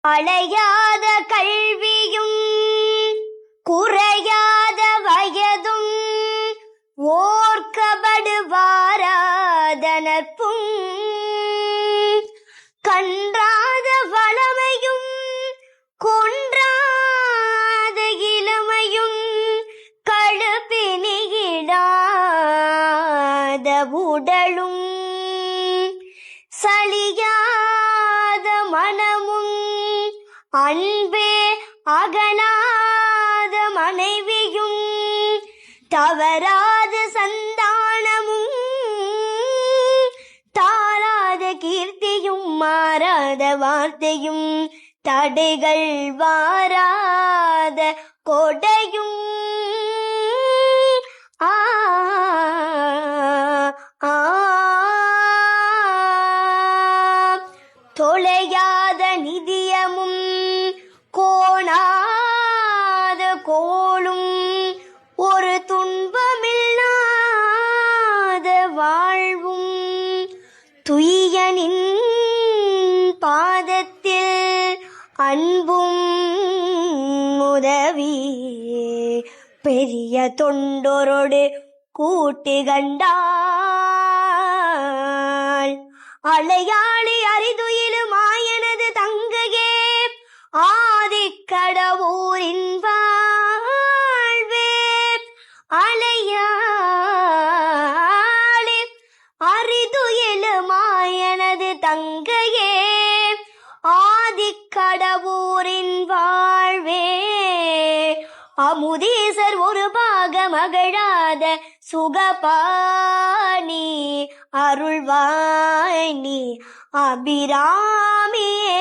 அலையாத கல்வியும் குறையாத வயதும் ஓர்க்கபடுவாராத நட்பும் கன்றாத வளமையும் கொன்றாத இளமையும் கழுப்பினியிடாத உடலும் சலியாத மனமும் அன்பே அகலாத மனைவியும் தவறாத சந்தானமும் தாராத கீர்த்தியும் மாறாத வார்த்தையும் தடைகள் வாராத கொடையும் தொலையாத நிதியமும் கோணாத கோளும் ஒரு துன்பமில்லாத வாழ்வும் துய்யனின் பாதத்தில் அன்பும் உதவி பெரிய தொண்டரோடு கூட்டு கண்டாள் அலையாளி அரிதுயிலும் ஆயனது தங்கையே ஆதிக்கடவூரின் வாழ்வே அலையாளி அரிதுயிலும் ஆயனது தங்கையே ஆதிக்கடவூரின் வாழ்வே அமுதீசர் ஒரு பாக மகழாத சுகபாணி அருள்வாய் நீ அபிராமியே.